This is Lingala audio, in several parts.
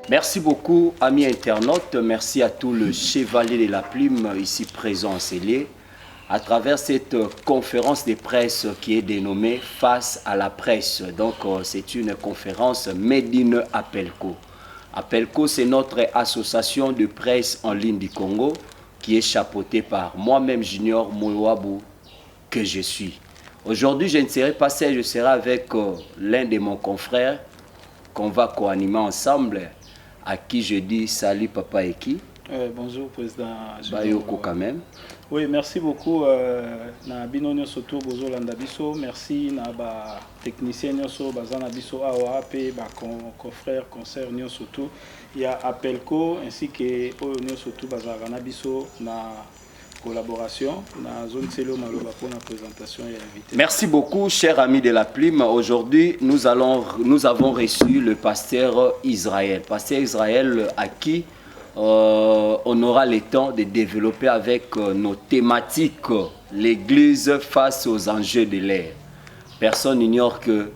Merci beaucoup, amis internautes. Merci à tout le chevalier de la plume ici présent en Célé à travers cette conférence de presse qui est dénommée Face à la presse. Donc, c'est une conférence Made in Apelco. Apelco, c'est notre association de presse en ligne du Congo qui est chapeautée par moi-même, Junior Moulouabou, que je suis. Aujourd'hui, je ne serai pas seul, je serai avec l'un de mes confrères qu'on va co-animer ensemble, à qui je dis salut papa et qui. Bonjour président. Bayoko quand même. Oui, merci beaucoup. Na binono soto bozo landa biso. Merci na ba technicien nyoso bazana biso awa pe ba confrère concert nyo soto. Il y a Apelco ainsi que nyo soto bazana na biso na collaboration na zone Selo Maloba pour la présentation et l'invité. Merci beaucoup, chers amis de la plume. Aujourd'hui, nous avons reçu le pasteur Israël. Pasteur Israël à qui on aura le temps de développer avec nos thématiques l'Église face aux enjeux de l'ère. Personne n'ignore que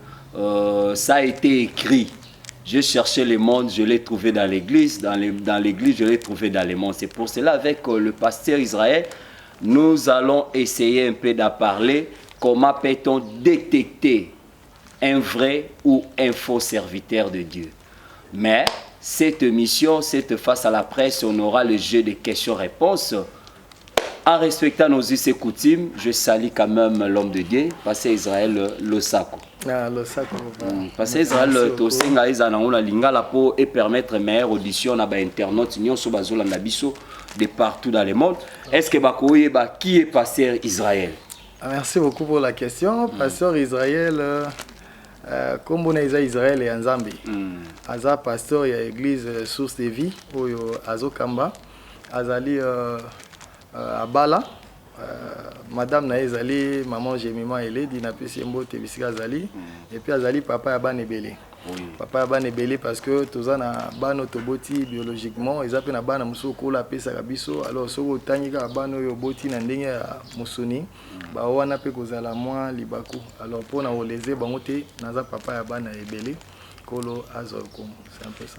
ça a été écrit. J'ai cherché le monde, je l'ai trouvé dans l'église. Dans l'église, je l'ai trouvé dans le monde. C'est pour cela, avec le pasteur Israël, nous allons essayer un peu d'en parler. Comment peut-on détecter un vrai ou un faux serviteur de Dieu? Mais cette mission, cette face à la presse, on aura le jeu de questions-réponses. En respectant nos us et coutumes, je salue quand même l'homme de Dieu, pasteur Israël Losako. Pasteur Israël Tosenga Izanangola Lingala pour et permettre meilleure audition à internautes Nyonso Bazolanda Biso de partout dans le monde. Est-ce que Bakoye qui est pasteur Israël? Merci beaucoup pour la question. Pasteur Israël, comme on est Israël et Nzambi. Aza pasteur ya église Source de Vie ou Azo Kamba. Azali Abala. Madame na ezali maman Jemima ele di na pesi mbote bisika azali et puis azali papa ya bana ebele. Papa ya bana ebele parce que toza na bana toboti biologiquement ezape na bana musoko la pesa biso alors soko tangika bana yo boti na ndenge ya musuni ba wana pe kozala mwa libaku alors pona oleze bango te naza papa ya bana ebele.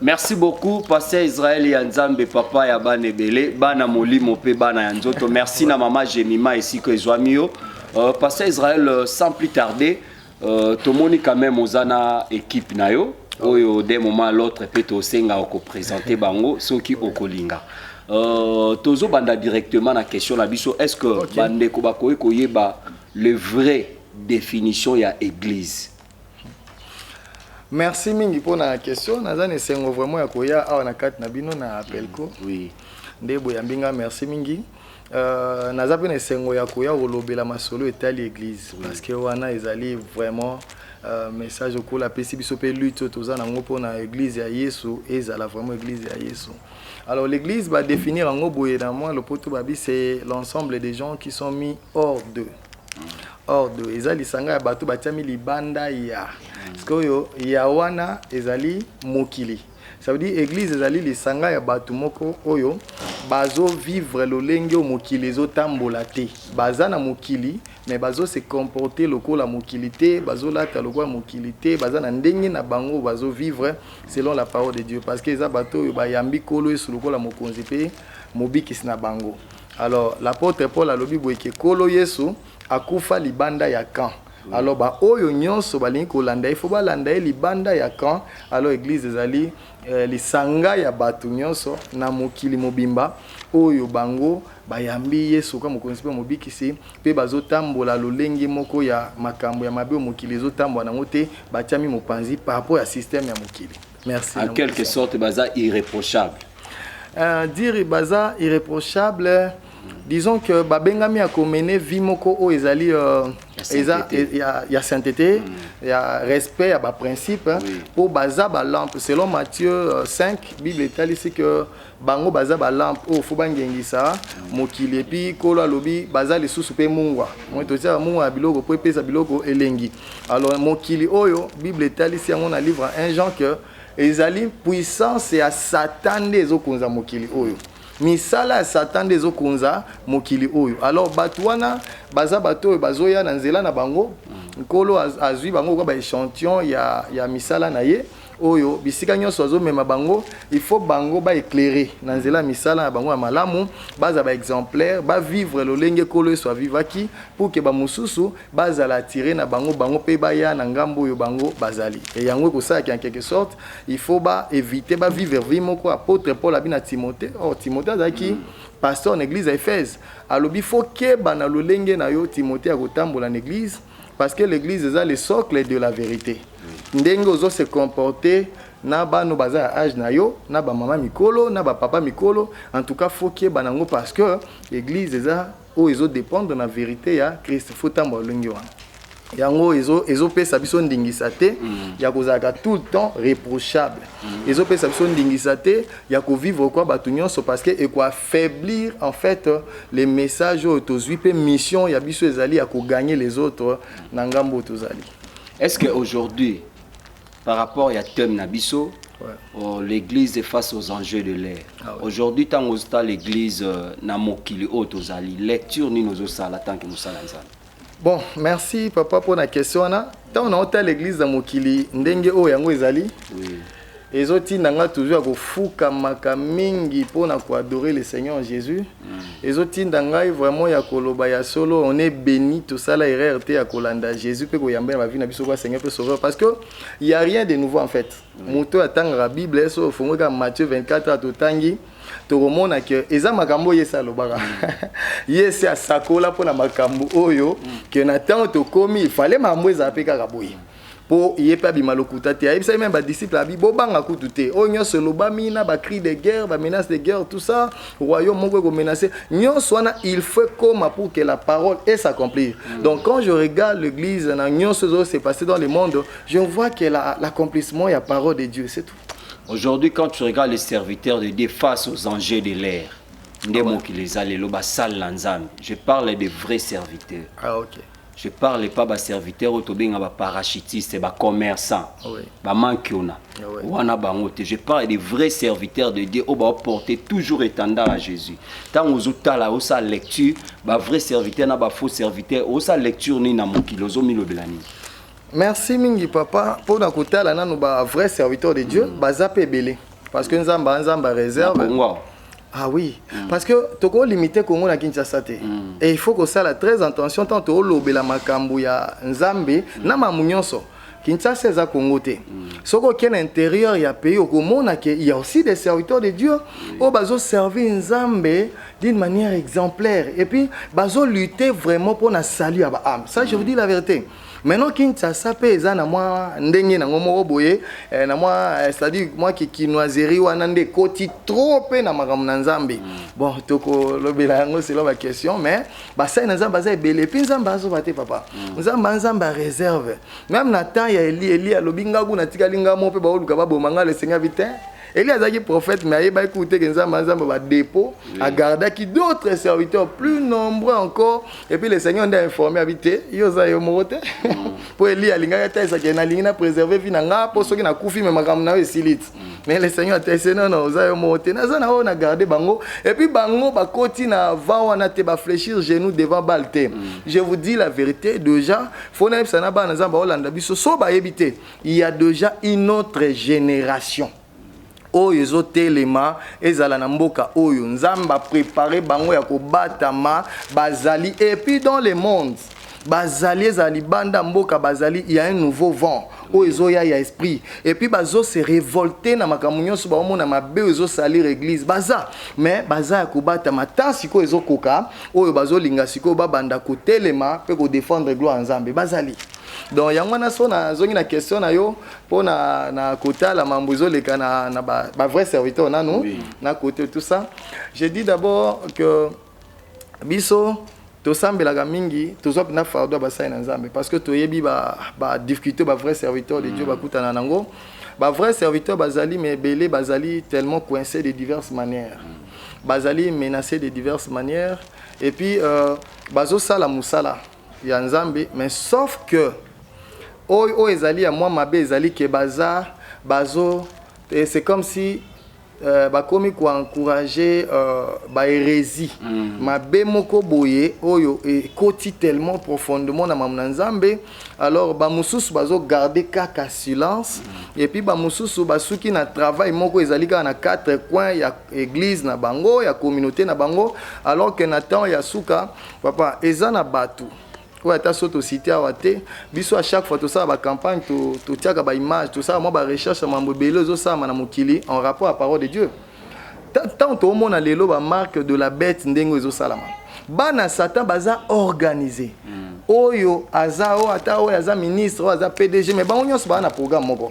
Merci beaucoup, pasteur Israël Yanzambe, papa ya bana ebele, bana molimo pe bana yanzoto. Merci na maman Jemima ici que Joamio. Pasteur Israël, sans plus tarder, tomoni quand même ozana équipe na yo. Oyo des moments l'autre peut osenga oko présenter bango soki okolinga. Tozo banda directement na question na biso, est-ce que bande ko bakoy koyeba le vrai définition ya église? Merci mingi pour la question. Nazane sengo vraiment ya koya awa na kat na bino na Apelco. Oui. Ndebo ya mbinga merci mingi. Nazape ne sengo ya koya olobela masolo etali église parce que wana ezali vraiment message ko la pesi biso pe lutte toza na ngo na église ya Yesu ezala vraiment église ya Yesu. Alors l'église va définir en boye dans moi le poto babi c'est l'ensemble des gens qui sont mis hors d'eux. Hors d'eux. Ezali sanga ya bato batiami libanda ya. Parce que yawana ezali mokili. Ça veut dire église ezali lisanga ya batu moko oyo bazo vivre lolenge o mokili zo tambola te. Baza na mokili mais bazo se comporter lokola mokilité, bazo lata lokola mokilité, baza na ndenge na bango bazo vivre selon la parole de Dieu parce que eza bato oyo bayambi kolo yesu lokola mokonzi pe mobikisi na bango. Alors l'apôtre Paul alobi boye ke kolo yesu akufa libanda ya camp. Alors ba oyo nyonso balingi kolanda il faut balanda libanda ya camp. Alors église ezali lisanga ya batu nyonso na mokili mobimba oyo bango bayambi yesu ka mokonzi pe mobikisi pe bazotambola lolenge moko ya makambo ya mabe mokili zotambola nango te batiami mopanzi par rapport à système ya mokili. Merci. En quelque sorte baza irréprochable. Dire baza irréprochable disons que babengami a mené vie moko o ezali ya sainteté, il y a respect à principe pour baza ba lampe selon Matthieu 5 Bible est ici que bango baza ba lampe o faut bangengisa mokili epi kolo alobi baza le susu pe mungwa moi to tia mungwa biloko po pesa biloko elengi alors mokili oyo Bible est ici on a livre 1 Jean que ezali puissance ya Satan des okonza mokili oyo misala ya Satan des okonza mokili oyo alors batwana baza bato bazoya na nzela na bango nkolo azwi bango kwa ba échantillon ya misala na ye oyo bisika nyonso azomema bango il faut bango ba éclairer na nzela misala na bango ya malamu baza ba exemplaire ba vivre lolenge kolo so vivaki pour que ba mususu baza la tirer na bango pe ba ya na ngambo oyo bango bazali et yango ko ça en quelque sorte il faut ba éviter ba vivre moko apôtre Paul abina Timothée Timothée azaki pasteur en église à Éphèse alobi faut que bana lolenge na yo Timothée akotambola na église parce que l'église est le socle de la vérité. Ndenge ozo se comporter na bano baza âge na yo na ba mama mikolo na ba papa mikolo en tout cas faut que banango parce que l'église eza o ezo dépendre de la vérité ya Christ faut tambo longi wana yango ezo pesa biso ndingisa te ya kozaka tout le temps reprochable ezo pesa biso ndingisa te ya ko vivre quoi batu nyonso parce que et quoi affaiblir en fait les messages autozui pe mission ya biso ezali ya ko gagner les autres na ngambo tozali. Est-ce que aujourd'hui par rapport à thème Nabiso, l'église est face aux enjeux de l'ère. Aujourd'hui, tant que l'église n'a mokili otozali, lecture ni nos osala tant que nous salons. Bon, merci papa pour la question. Tant on a l'église dans mokili ndenge o yango ezali. Oui. Ezoti nanga toujours ko fuka makamingi pour na ko adorer le Seigneur Jésus. Ezoti nanga vraiment ya koloba ya solo on est béni tout ça la erreur te ya kolanda Jésus pe ko yamba ma vie na biso ko Seigneur pe sauveur parce que il y a rien de nouveau en fait. Moto atanga la Bible so fongo ka Matthieu 24 à totangi to remona que eza makambo yesa lobaka. Yesa sakola pour na makambo oyo que na tant to komi il fallait mambo eza pe ka boye. Pour y pas bimalokuta te ayi même ba disciple abi bo banga kututé o nyonso loba mina ba cri de guerre ba menace de guerre tout ça royaume moko ko menacer nyonso wana il faut comme pour que la parole ait s'accomplir. Donc quand je regarde l'église na nyonso s'est passé dans le monde je vois que l'accomplissement ya parole de Dieu c'est tout. Aujourd'hui quand tu regardes les serviteurs de Dieu face aux enjeux de l'ère ndemo qui les a les loba sal lanzam je parle des vrais serviteurs. Ah OK. Je parle pas de serviteurs autobinga ba parachutistes ba commerçants ba mankiona wana bangote je parle des vrais serviteurs de Dieu au ba porter toujours étendard à Jésus tant aux outala au sa lecture ba vrai serviteur na ba faux serviteur au sa lecture ni na mokilozo milobelani. Merci mingi papa pour na kotala na no ba vrai serviteur de Dieu bazape belé parce que nzamba réserve. Ah oui, parce que toko limité Congo na Kinshasa te. Et il faut que ça la très attention tant to lobela makambu ya Nzambe na mamunyonso. Kinshasa za Congo te. Soko ken intérieur ya pays au mona que il y a aussi des serviteurs de Dieu au bazo servir Nzambe d'une manière exemplaire et puis bazo lutter vraiment pour na salut à ba âme. Ça je vous dis la vérité. Maintenant Kinshasa pesa na moi ndenge na ngomo boye na moi c'est-à-dire moi qui noiserie wana nde koti trop pe na makambo na Nzambe. Bon toko lobela yango c'est la question mais ba ça na Nzambe za ebele puis Nzambe azo bate papa. Nzambe réserve. Même na temps ya Eli alobinga ku na tikalinga mo pe ba oluka ba bomanga le Seigneur vite. Eli azaki prophète mais il écouter que Nzambe ba dépôt a garder qui d'autres serviteurs plus nombreux encore et puis le Seigneur a informé habité yoza yo mote pour Eli alinga ta ça que na lingina préserver vie na nga pour soki na kufi mais makam na esilit mais le Seigneur a dit non oza yo mote na za na on a garder bango et puis bango ba koti na va wana te ba fléchir genou devant Balte. Je vous dis la vérité déjà faut na ça na ba Nzambe Holanda biso so ba yebite il y a déjà une autre génération oyo ezotelema ezala na mboka oyo Nzambe a préparé bango ya kobatama bazali et puis dans le monde bazali ezali banda mboka bazali il y a un nouveau vent oyo ezoya ya esprit et puis bazo se révolter na makambo nyonso ba omona mabe ezo salir église baza mais baza ya kobatama tant siko ezokoka oyo bazo linga siko babanda kotelema pe ko défendre gloire Nzambe bazali. Donc yango na so na zongi na question na yo po na kota la mambuzo le kana na ba vrai serviteur na nous na côté tout ça je dis d'abord que biso tosambelaka mingi tozwa mpena fardo basali na nzambe parce que toyebi badifficulté bavrai serviteur de Dieu bakutana nango bavrai serviteur bazali mais ebele bazali tellement coincé de diverses manières bazali menacé de diverses manières et puis bazosala musala ya nzambe mais sauf que oyo ezali ya mwa mabe ezali ke bazo et c'est comme si bakomi ko encourager hérésie mabe moko boye oyo ekoti tellement profondément na mamna nzambe alors ba mususu bazo garder kaka silence et puis ba mususu basuki na travail moko ezali ka na quatre coins ya église na bango ya communauté na bango alors que na temps ya suka papa eza na batu ouais ta soto cité à wate biso à chaque fois tout ça ba campagne tout tiaka ba image tout ça moi ba recherche mambo belé zo ça na mokili en rapport à la parole de Dieu tant tout monde a lelo ba marque de la bête ndengo zo salama bana satan baza organisé oyo azao ata oyo aza ministre oyo aza PDG mais ba nyonso ba na programme moko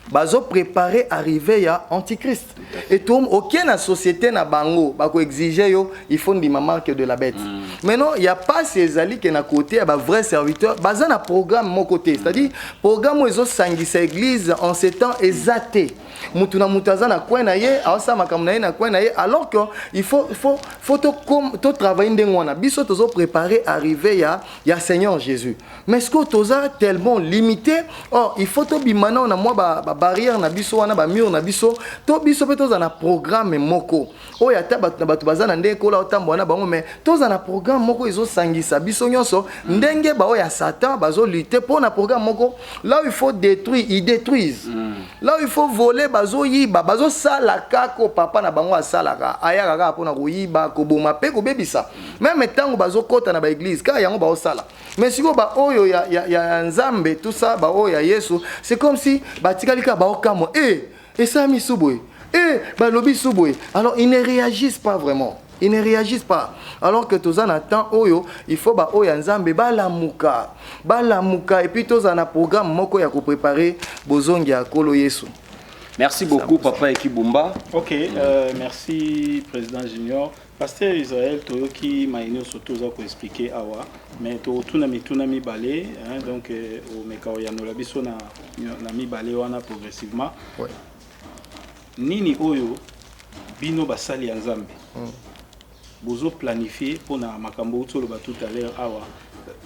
bazo préparer arriver ya antichrist et tout aucun na société na bango bako exiger yo il faut ndima marque de la bête maintenant il y a pas ces ali qui na côté ya ba vrai serviteur baza na programme mon côté c'est-à-dire programme ezo sangisa église en ces temps exaté mutu na mutaza na coin na ye awasa makamna ye na coin na ye alors que il faut to travailler ndengwana biso tozo préparer arriver ya Seigneur Jésus mais ce que toza tellement limité or il faut to bimana na moi ba barrière na biso wana ba mur na biso to biso pe toza na programme moko oyo ata batu baza na ndenge kola otambo na bango mais toza na programme moko ezo sangisa biso nyonso ndenge ba oya Satan bazo lutter pour na programme moko là où il faut détruire ils détruisent là où il faut voler bazo yiba bazo sala kako papa na bango asalaka ayaka kaka pona ko yiba ko boma pe ko bebisa même tango bazo kota na ba église ka yango ba osala mais siko ba oyo ya nzambe tout ça ba oyo ya Yesu c'est comme si batikalika ba okamo et ça mi suboy ba lobi suboy alors ils ne réagissent pas vraiment ils ne réagissent pas alors que tous en attend oyo il faut ba oyo nzambe ba lamuka et puis tous en a programme moko ya ko préparer bozongi ya kolo Yesu. Merci beaucoup Papa Ekibumba. OK, merci président Junior. Pasteur Israël toyoki maïno surtout za ko expliquer awa mais to tuna mi balé donc au mekao ya no labiso na mi balé wana progressivement. Ouais. Nini oyo bino basali ya nzambe. Bozo planifier pona makambo utolo ba tout à l'heure awa.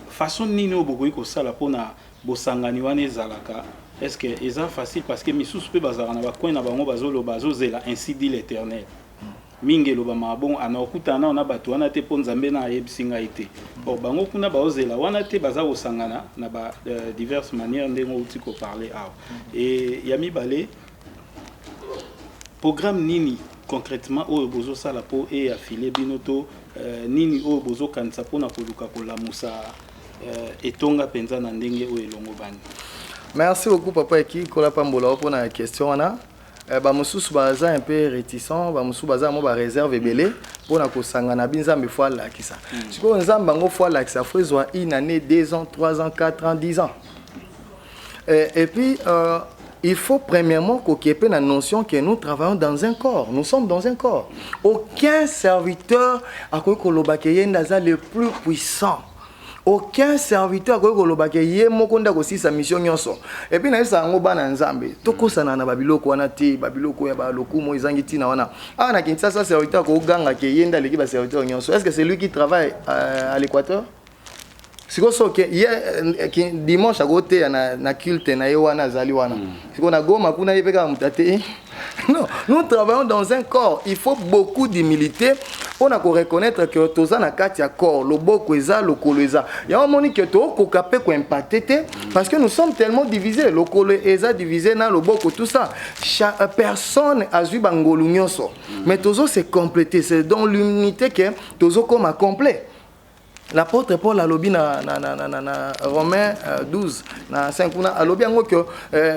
Façon nini obokoyi ko sala pona bosangani wana ezalaka. Est-ce que c'est facile parce que misusu pe bazara na ba coin na bango bazolo bazozela ainsi dit l'Éternel. Mingi loba mabon ana okutana na bato wana te po nzambe na yebisinga ite. Or bango kuna bazozela wana te baza osangana na ba diverses manières ndengo uti ko parler awa. Et yami balé programme nini concrètement oyo bozo sala po e affilé binoto nini oyo bozo kanisa pona koluka kolamusa etonga penza na ndenge oyo elongo bani. Merci beaucoup Papa Eki kola pambola pour la question ana ba mususu baza un peu réticent ba mususu baza mo ba réserve belé pour na kosanga na binzambe fois la kisa siko nzamba ngo fois la kisa frizwa une année 2 ans 3 ans 4 ans 10 ans et puis il faut premièrement qu'on ait la notion que nous travaillons dans un corps. Nous sommes dans un corps. Aucun serviteur a le plus puissant. Aucun serviteur a sa mission. Et puis, nous avons Nzambe. Toko sana na babiloko wana te babiloko ya baloku mo izangiti na wana. Ah na kinsa serviteur ko ganga ke yenda leki ba serviteur nyonso. Est-ce que c'est lui qui travaille à l'Équateur? Siko soke hier dimanche à côté na culte na yewana zali wana. Siko na goma kuna yebeka mutate. Non, nous travaillons dans un corps. Il faut beaucoup d'humilité pour reconnaître que tous en a corps, le boko eza, le kolo eza. Il y a un moment que to ko capé ko impacté parce que nous sommes tellement divisés, le kolo eza divisé dans le boko tout ça. Chaque personne a vu bangolu nyonso. Mais tozo c'est complété, c'est dans l'unité que tozo comme complet. L'apôtre Paul a lobby na Romains 12 na 5 kuna a lobby ngo que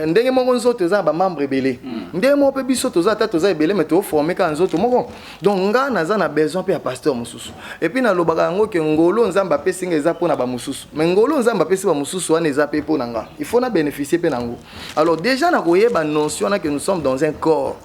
ndenge moko nzoto za ba membre belé ndenge mo pe biso toza ta toza belé mais to former ka nzoto moko donc nga naza na besoin pe ya pasteur mususu et puis na lobaka ngo que ngolo nzamba pe singa eza pona ba mususu mais ngolo nzamba pe ba mususu wana eza pe pona nga il faut na bénéficier pe nango alors déjà na koyeba notion na que nous sommes dans un corps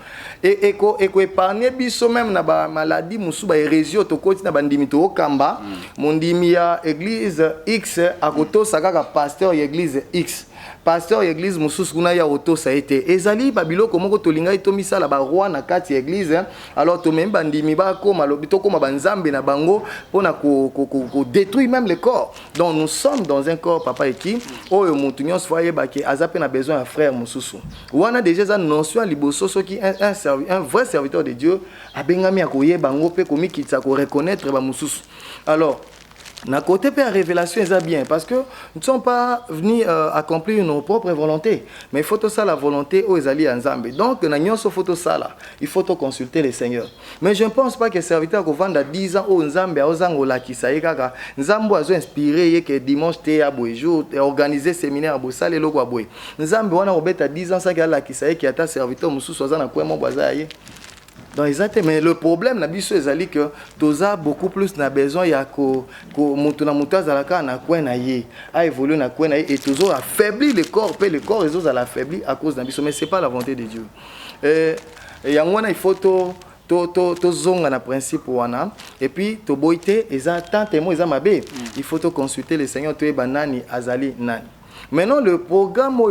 et épargner biso même na ba maladie musu ba hérésie to koti na bandimi to kamba mondimi ya église X a koto sakaka pasteur ya église X pasteur ya église mususu kuna ya auto ça été ezali babiloko moko tolinga itomisa la ba roi na kati ya église alors to même bandimi ba koma lobito koma banzambe na bango pona ko détruire même le corps donc nous sommes dans un corps papa eki oyo mutu nyonso foye ba ki azape na besoin un frère mususu wana déjà za notion liboso soki un vrai serviteur de Dieu abengami akoye bango pe komi kitsa ko reconnaître ba mususu alors na côté de la révélation, c'est bien parce que nous ne sommes pas venus accomplir nos propres volontés, mais il faut tout ça la volonté aux alliés ensemble. Donc, il faut consulter le Seigneur. Mais je ne pense pas que les serviteurs qui vendent à 10 ans aux Nzambe, aux Angola qui s'aillent, Nzambe a inspiré que dimanche, à jour, organiser séminaire à Bossal et Logo à Boé. Nzambe a à 10 ans, ça qui s'aillent, qui a serviteur, Moussou, Soazan, à quoi mon boisaille. Donc, mais le problème, c'est que tu as beaucoup plus besoin de évoluer et tu as affaibli le corps, et le corps est affaibli à cause d'un mais ce n'est pas la volonté de Dieu. Et il faut zonga na principe wana et puis to boité eza tantemo eza mabe il faut consulter le Seigneur to banani azali nani. Maintenant, le programme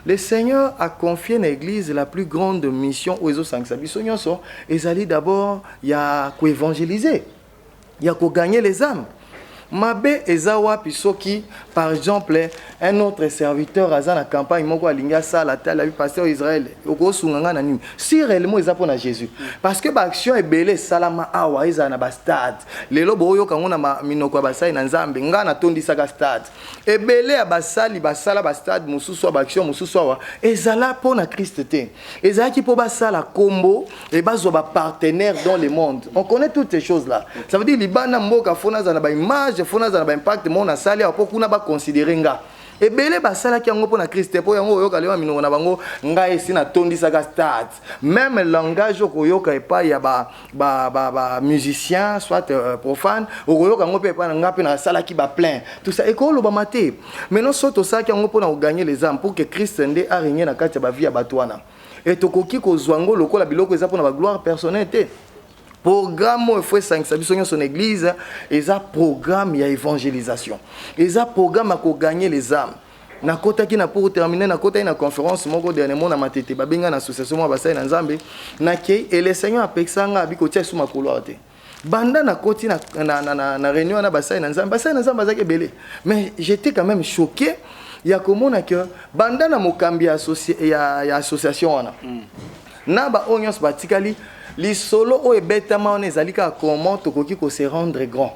le Seigneur a confié à l'église la plus grande mission aux autres. Et allait d'abord, il y a qu'à évangéliser, il y a qu'à gagner les âmes. Mabe ezawa pisoki par exemple un autre serviteur à la campagne moko alinga sala la pasteur Israël oko sunganga na nini si réellement eza pona Jésus parce que ba action ebele salama awa eza na ba stade lelo boyo kango na minoko ba sai na Nzambe nga na tondisa ka stade ebele ya basali basala ba stade mususu ba action mususu awa ezala pona Christ te ezala ki po ba sala kombo et bazo ba partenaire dans le monde on connaît toutes ces choses là ça veut dire libana mboka fona za na ba image fona za na ba impact mon na sali apo kuna ba considérer nga ebele basala ki yango pona Christ po yango yoka lewa minoko na bango nga esi na tondisa ka stade même langage okoyoka epa ya ba musicien soit profane okoyoka ngo pe pa nga pe na sala ki ba plein tout ça ekolo ba maté maintenant soto ça ki yango pona gagner les âmes pour que Christ ndé a régner na kati ya ba vie ya batwana et tokoki ko zwango lokola biloko eza pona ba gloire personnelle te programme il faut sanctifier son église et un programme il y a évangélisation et un programme à gagner les âmes na kota ki na pour terminer na kota ina conférence moko dernièrement na matete ba benga na association mo basai na Nzambe na ke et le Seigneur apexanga abiko tia suma koloate banda na koti na réunion na basai na Nzambe bazaki belé mais j'étais quand même choqué il y a comment que banda na mokambi ya association wana na ba onyos batikali li solo o ebetama on ezalika comment tokoki ko se rendre grand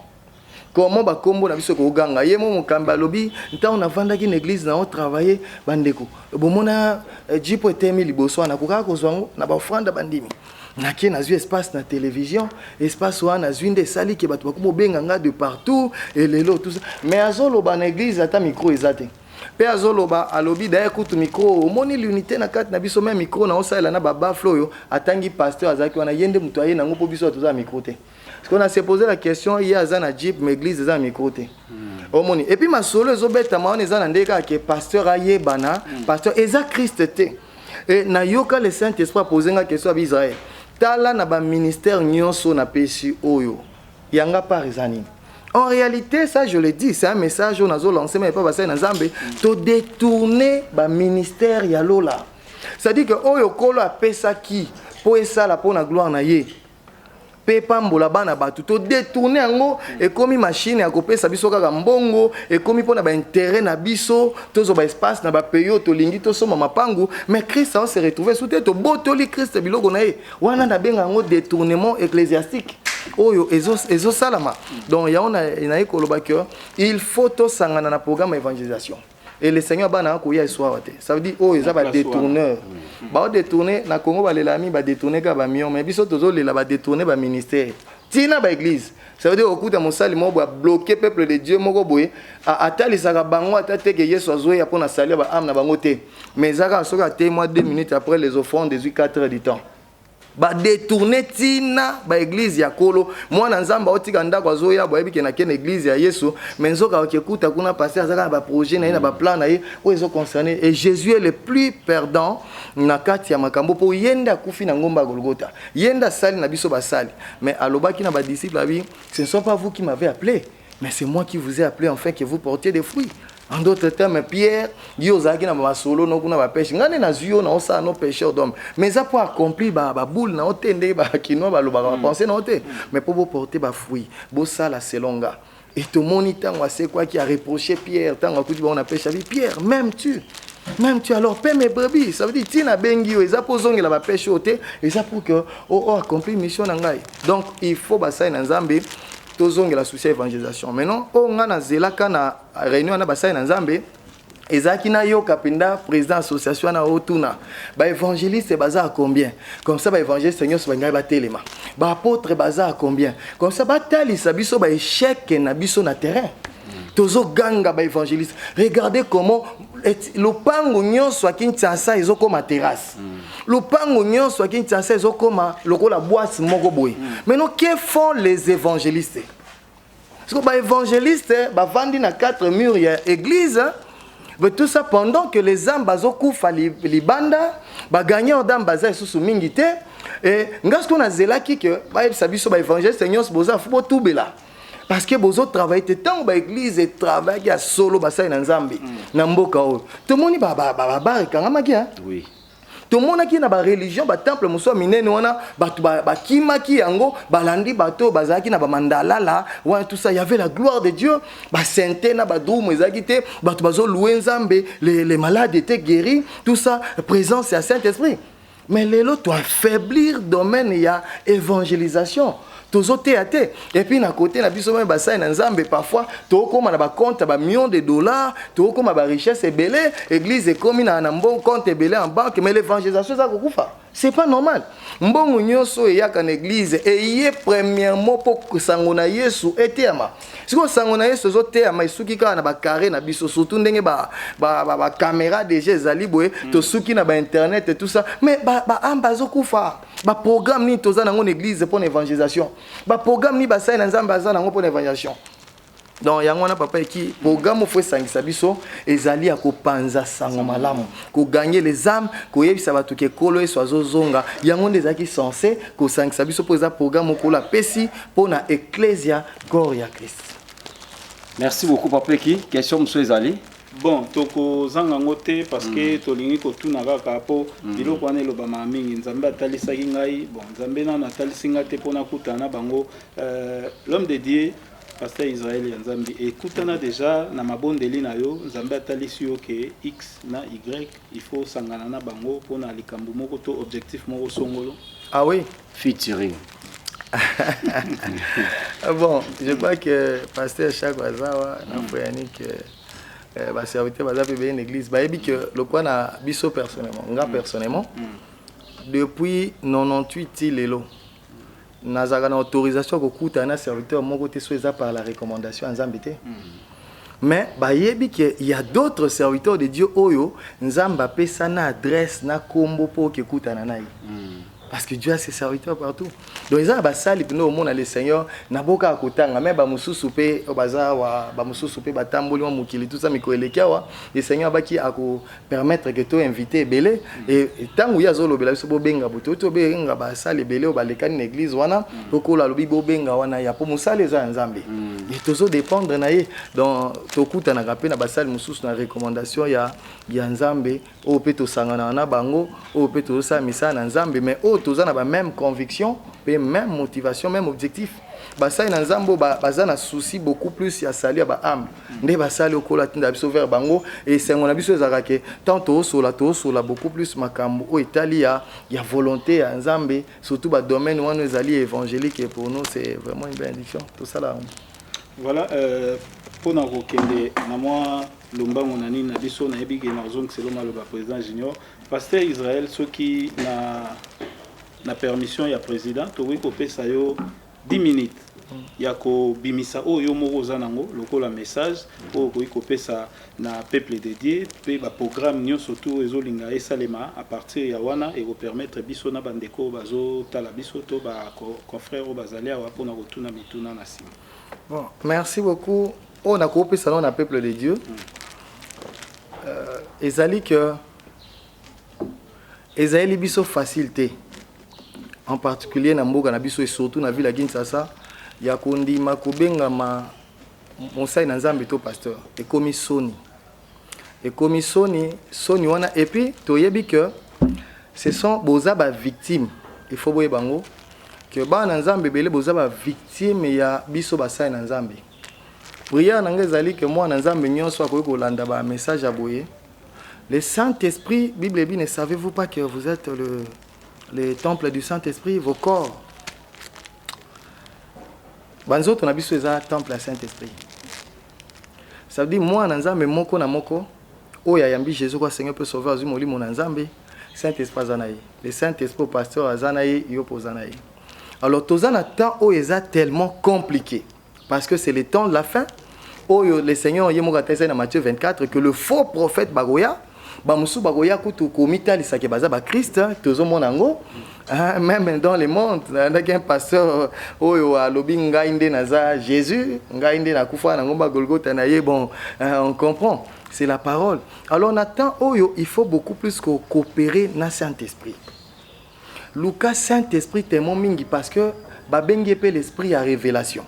comment ba kombo na biso ko ganga yemo mokamba lobi nta on avandaki une église na on travailler bandeko bomona jipo etemi liboso na koka ko zwango na ba offrande bandimi na ki na zu espace na télévision espace wana zwinde sali ke bato bakubo benga nga de partout et lelo tout ça mais azolo ba na église ata micro ezate pe azoloba alobi d'ailleurs kutu micro omoni l'unité na kati na biso même micro na osala na baba floyo atangi pasteur azaki wana yende mutu aye nango po biso toza micro te parce qu'on a se posé la question il y a zana jeep mais église za micro te omoni et puis masolo ezobeta maone za na ndeka ke pasteur aye bana pasteur eza Christ te et na yoka le Saint-Esprit poser nga question à Israël tala na ba ministère nyonso na pesi oyo yanga par ezani. En réalité, ça je le dis, c'est un message on a lancé mais pas passer dans Nzambe, to détourner ba ministère ya lola. C'est-à-dire que oyo kolo a pesa ki po esa la pona gloire na ye. Pe pambola bana batu to détourner ngo et comme machine ya kopesa biso kaka mbongo et comme pona ba intérêt na biso tozo ba espace na ba peyo to lingi to soma mapangu mais Christ on se retrouver sous tête to botoli Christ biloko na ye. Wana na benga ngo détournement ecclésiastique. Oyo ezo salama donc ya on a ekoloba que il faut to sangana na programme d'évangélisation et le Seigneur bana ko ya soir ça veut dire oyo za ba détourneur ba détourner na Congo ba lelami ba détourner ka ba million mais biso tozo lela ba détourner ba ministère tina ba église. Ça veut dire okuta mosali mo ba bloquer peuple de Dieu moko boye atali saka bango atate que Yesu azoya pour na salia ba âme na bango te. Mais zaka soka te moi 2 minutes après les offrandes 4 heures du temps. Ba détourner tina ba église ya kolo mwana nzamba otika ndako azoya boye bike na ken église ya Yesu mais nzoka okekuta kuna passer azaka ba projet na ba plan na ye o ezo concerné et Jésus est le plus perdant na kati ya makambo po yenda kufi na ngomba Golgotha yenda sali na biso basali mais alobaki na ba disciples abi ce ne sont pas vous qui m'avez appelé mais c'est moi qui vous ai appelé enfin que vous portiez des fruits. En d'autres termes, Pierre, Dieu a dit na masolo no kuna ba pêche. Ngane na zuyo na osa no pêcheur d'homme. Mais ça pour accomplir ba boule na otende ba kino ba loba penser na ote. Mais pour vous porter ba fruit, bo sala selonga. Et tout mon temps c'est quoi qui a reproché Pierre tant à coup on a pêché avec Pierre, même tu alors paie mes brebis, ça veut dire tina bengi o eza pozongi la ba pêche ote et ça pour que accomplir mission na ngai. Donc il faut ba ça na Nzambe tozongi la souci évangélisation. Maintenant on a zelaka na réunion na ba ça na Nzambe ezaki na yo kapenda président association na otuna ba évangéliste baza à combien comme ça ba évangéliste seigneur so ngai ba telema ba apôtre baza à combien comme ça ba talisa biso ba échec na biso na terrain tozo ganga ba évangéliste regardez comment le pango nyonso akintsasa ezokoma terrasse le pango nyonso akintsasa ezokoma lokola boisse moko boye maintenant que font les évangélistes parce que ba évangéliste ba vandi na 4 murs ya église. Mais tout ça pendant que les âmes bazokufa libanda ba gagnant d'âme baza sous mingité et ngasko na zelaki que ba sabiso ba évangéliste seigneur boza fubo tubela parce que bozo travailler tant ba église et travail à solo ba sai na Nzambe na mboka o to moni ba kanga maki hein oui tout le monde qui na ba religion ba temple muso minene wana batu ba kimaki yango balandi bato bazaki na ba mandala là ouais tout ça il y avait la gloire de Dieu ba sainteté na ba drum ezaki te batu bazo louer Nzambe les malades étaient guéris tout ça présence ya Saint-Esprit mais lelo to affaiblir domaine ya évangélisation tozote ate et puis na côté na biso même basai na Nzambe parfois to koma na ba compte ba millions de dollars to koma ba richesse ebele église ekomi na bon compte ebele en banque mais l'évangélisation ça kokufa c'est pas normal mbongo nyonso eyaka na église eye premièrement pour sango na Yesu etema siko sango na Yesu zote ama isuki ka na ba carré na biso surtout ndenge ba caméra déjà ezali boye to suki na ba internet et tout ça mais ba amba zokufa ba programme ni toza na ngone église pour l'évangélisation ba programme ni ba sai na Nzambe aza na ngo pour l'évangélisation. Donc yango na papa qui programme faut sangisa biso ezali akopanza sango malamu ko gagner les âmes ko yebisa batu ke kolo eso azozonga yango ndezaki censé ko sangisa biso pour za programme ko la pesi pour na ecclesia corps ya Christ. Merci beaucoup papa qui question monsieur ezali. Bon, toko zanga ngote parce que tolingi ko tuna kaka po biloko wana elobama mingi Nzambe atalisaki ngai bon Nzambe na natalisi nga te pona kutana bango l'homme de Dieu pasteur Israël ya Nzambe ekutana déjà na mabondeli na yo Nzambe atalisi yo ke X na Y il faut sangana na bango pona likambo moko to objectif moko songolo. Ah oui, featuring. Bon, je crois que pasteur Chaque Wazawa na foyani que ba serviteur baza pe une église ba yebi que le quoi na biso personnellement nga personnellement depuis 98 lelo nazaka na autorisation ko kuta na serviteur mon côté soit par la recommandation Nzambe te mais ba yebi que il y a d'autres serviteurs de Dieu oyo Nzamba pesa na adresse na kombo po ke kuta na nai parce que Dieu a ses serviteurs partout. Donc ils ont basali pino au monde le Seigneur na boka kutanga mais ba mususu pe baza wa ba mususu pe batamboli wa mukili tout ça miko elekiawa le Seigneur ba ki ako permettre que to inviter belé et tangu ya zolo bela so benga buto to benga basali belé o balekani na église wana tokola lobi bo benga wana ya po musale za Nzambe et tozo dépendre na ye donc tokuta na kapena basali mususu na recommandation ya Nzambe o pe to sangana na bango o pe to sa misa na Nzambe mais tous ont la même conviction, même motivation, même objectif. Basai na Nzambo baza na souci beaucoup plus ya sali ba âme. Nde basali okola tinda biso vers bango et c'est mon abiso ezarake tantôt sola beaucoup plus makambo o Italie ya volonté ya Nzambe surtout ba domaine wana ezali évangélique et pour nous c'est vraiment une bénédiction tout ça là. Voilà pour na kokende na moi lombango nani na biso na yebi ke na zone selon le président junior pasteur Israël ceux qui na permission ya président to oui ko pesa yo 10 minutes ya ko bimisa oyo moko za nango lokola message oyo ko ikopesa na peuple dédié pe ba programme nyonso tout ezolinga esalema à partir ya wana et ko permettre biso na bandeko bazo tala biso to ba confrère bazali awa pona kotuna mituna na sima. Bon, merci beaucoup. On a coupé salon na peuple de Dieu. Ezali que ezali biso facilité. En particulier na mboka na biso et surtout na ville ya Kinshasa. Ya kondima kubenga mosai na nzambe to pasteur ekomi soni soni wana et puis toyebi que ce sont boza ba victimes il faut boye bango que ba na nzambe belé boza ba victime ya biso basai na nzambe prière na ngezali que moi na nzambe nyonso akoki kolanda ba message à boye le Saint-Esprit Bible dit ne savez-vous pas que vous êtes le temple du Saint-Esprit vos corps. Banzoto na biso eza temple à Saint-Esprit. Ça veut dire moi na nzambe moko na moko oya yambi Jésus kwa Seigneur peut sauver azui molimo na nzambe Saint-Esprit azana ye. Le Saint-Esprit pasteur azana ye yo pozana ye. Alors tozana temps o eza tellement compliqué parce que c'est le temps de la fin. Oyo le Seigneur yemo katesa na Matthieu 24 que le faux prophète bagoya bamusu bagoya kutu komita lisake baza ba Christ tozo monango. Même dans le monde, il y a un pasteur oyo alobi ngai nde naza Jésus, ngai nde nakufa na ngomba Golgotha na ye bon, on comprend, c'est la parole. Alors on attend oyo, il faut beaucoup plus coopérer na Saint-Esprit. Lucas Saint-Esprit tellement mingi parce que ba bengi pe l'esprit à révélation.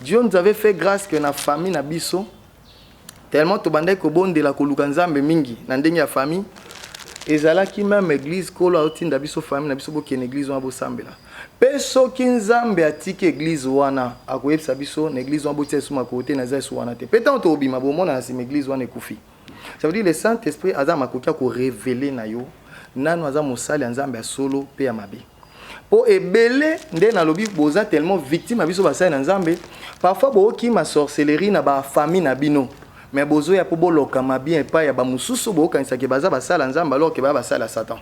Dieu nous avait fait grâce que na famille na biso tellement to bandai ko bonde la ko luka nzambe mingi na ndenge ya famille. Ezalaki même église kolo autinda biso famille na biso boki na église wana bosambela peso kinzambe atiki église wana akoyebisa biso na église wana botia suma côté na zesu wana te petant to obima bomona na sim église wana ekufi. Ça veut dire le Saint-Esprit azama kokia ko révéler na yo nanu aza mosali nzambe ya solo pe ya mabe po ebele nde na lobi boza tellement victime biso basali na nzambe parfois boki ma sorcellerie na ba famille na bino. Mais bozo ya pobo lokama bien pa ya ba mususu bo kanisa ke baza basala nzamba alors ke ba basala Satan.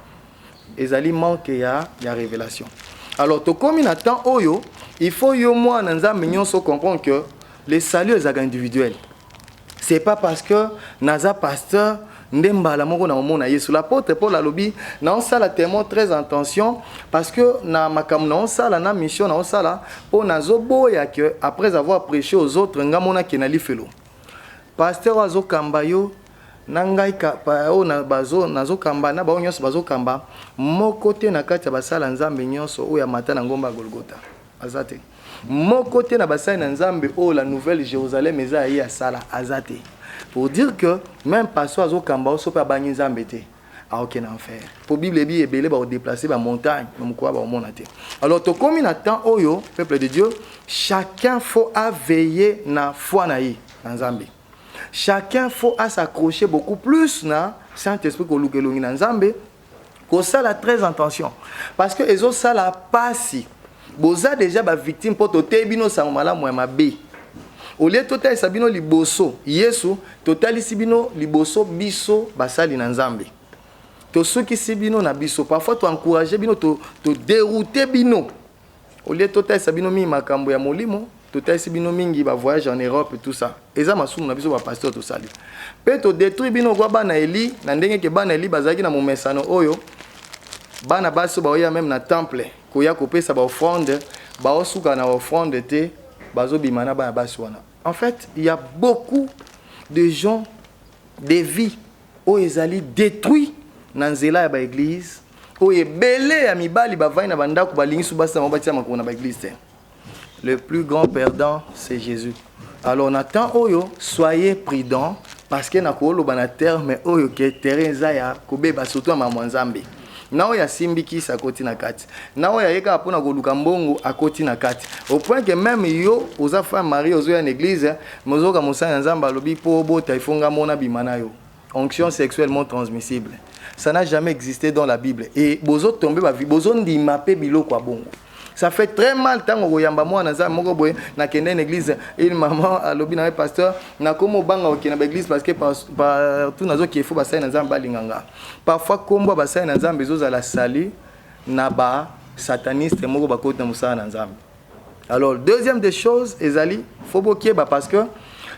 Ezali manque ya révélation. Alors to komi na temps oyo, il faut yo moi na nzambe nyonso comprendre que le salut est individuel. C'est pas parce que naza pasteur ndembala moko na omona Yesu l'apôtre Paul alobi na on sala tellement très attention parce que na makam na on sala na mission na on sala po nazo boya que après avoir prêché aux autres ngamona kenali felo. Pasteur azo kamba yo nangai ka pa o na bazo nazo kamba na ba nyonso bazo kamba moko te na kati ya basala nzambe nyonso o ya mata na ngomba Golgotha azate moko te na basala na nzambe o la nouvelle Jérusalem eza ya sala azate pour dire que même pasteur azo kamba o so pa banyi nzambe te a aucun enfer pour Bible bi ebele ba déplacer ba montagne même quoi ba mona te. Alors to komi na temps oyo peuple de Dieu chacun faut à veiller na foi na yi na nzambe. Chacun faut à s'accrocher beaucoup plus na Saint-Esprit ko lukelongi na nzambe ko sala très attention parce que ezo sala pasi boza déjà ba victime poto tebino sa malamu ya mabe au lieu total sabino liboso Yesu total sibino liboso biso basali na nzambe to soki sibino na biso parfois to encourager bino to dérouter bino au lieu total sabino mi makambo ya molimo total sibino mingi ba voyage en Europe et tout ça eza masumu na biso ba pasteur to sali pe to détruire bino kwa bana Eli na ndenge ke bana Eli bazaki na momesano oyo bana baso ba oya même na temple ko ya kopesa ba offrande ba osuka na offrande te bazo bimana bana baso wana. En fait il y a beaucoup de gens des vies o ezali détruits na nzela ya ba église o ebele ya mibali ba vai na bandako balingi su basa mabatia makona na ba église. Le plus grand perdant, c'est Jésus. Alors on attend oyo, soyez prudents parce que na koolo bana terme oyo ke terrain zaya kobe basoto ma mwanzambe. Na oya simbiki sa koti na kati. Na oya yeka apona koluka mbongo akoti na kati. Au point que même yo oza femme Marie ozo ya l'église, mozoka mosana nzamba lobi po bota ifonga mona bimana yo. Onction sexuellement transmissible. Ça n'a jamais existé dans la Bible et bozo tomber ba bozo ndima pe biloko a bongo. Ça fait très mal tant que yamba moi na za moko boye na kende une église une maman a lobi na pasteur na komo banga okina ba église parce que tout nazo ki faut basai na zamba linganga parfois kombo basai na zamba zo za la sali na ba sataniste moko ba kota musana na zamba Alors, deuxième des choses, ezali, faut bokier parce que,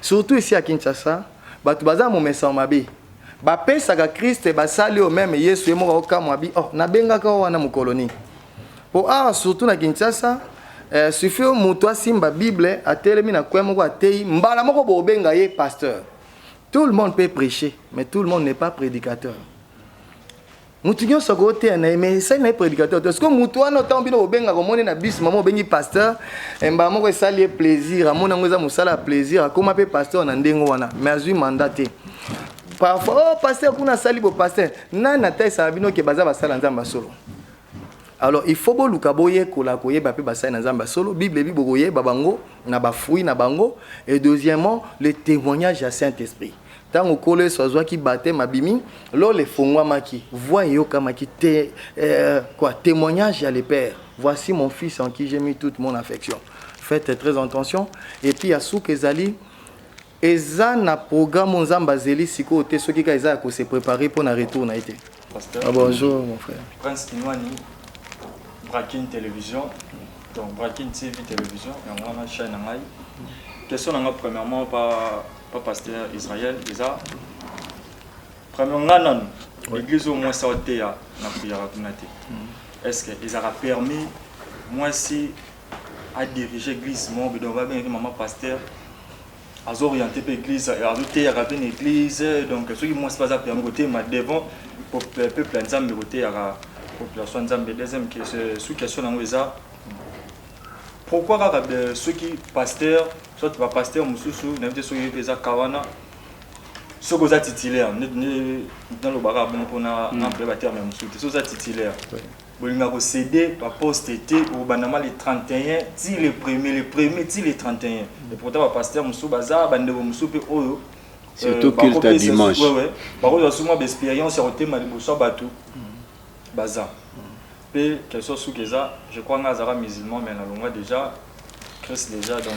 surtout ici à Kinshasa, batu baza mo mesa mabe. Ba pesa ka Christ ba sali au même Yesu yemo ka okamwabi. Oh, na benga ka wana mu colonie. Pour surtout na Kinshasa, suffit mutu asimba Bible atelemi na kwemo ko atei mbala moko bo benga ye pasteur. Tout le monde peut prêcher, mais tout le monde n'est pas prédicateur. Mutu so ko te na mais ça n'est prédicateur. Parce que mutu wana tambi no benga ko moni na bis maman bengi pasteur, mba moko sali plaisir, amona ngoza musala plaisir, akoma pe pasteur na ndengo wana, mais azui mandaté. Parfois, oh pasteur kuna sali bo pasteur, nana ta sa bino ke baza basala nzamba solo. Alors il faut boluka boye kola koyeba pe basala nzamba solo, Bible bi boye babango na ba fruit na bango et deuxièmement le témoignage à Saint-Esprit. Tant au collège soit qui battait ma bimi, lors les fongwa maki, voyez kama qui quoi témoignage à les pères. Voici mon fils en qui j'ai mis toute mon affection. Faites très attention et puis à souk ezali eza na programme nzamba zeli siko te soki ka eza ko se préparer pour na retour na été. Ah, bonjour mon frère. Prince Kinwani Brakin Télévision. Donc Brakin TV Télévision et on a chaîne ngai. Question nanga premièrement pas pasteur Israël déjà. Premièrement l'église au moins ça été na prière kunate. Est-ce que ils aura permis moi si à diriger l'église mon donc va bien maman pasteur à orienter l'église à ajouter à une église donc ceux qui moi c'est pas permis côté mais devant pour peuple ensemble côté à population ensemble deuxième que sous question dans ça pourquoi ceux qui pasteur soit pas pasteur mususu n'importe ceux qui faisaient kawana ceux qui sont titulaires dans le barrage bon pour na prébateur même mususu ceux qui sont titulaires bolina ko céder par poste été au banama les 31 ti les premiers ti les 31 et pourtant pasteur mususu baza bande mususu pe oyo surtout culte dimanche ouais par contre souvent d'expérience sur thème liboso batu baza pe quelque chose sous ça je crois ngazara musulman mais na longa déjà Christ déjà donc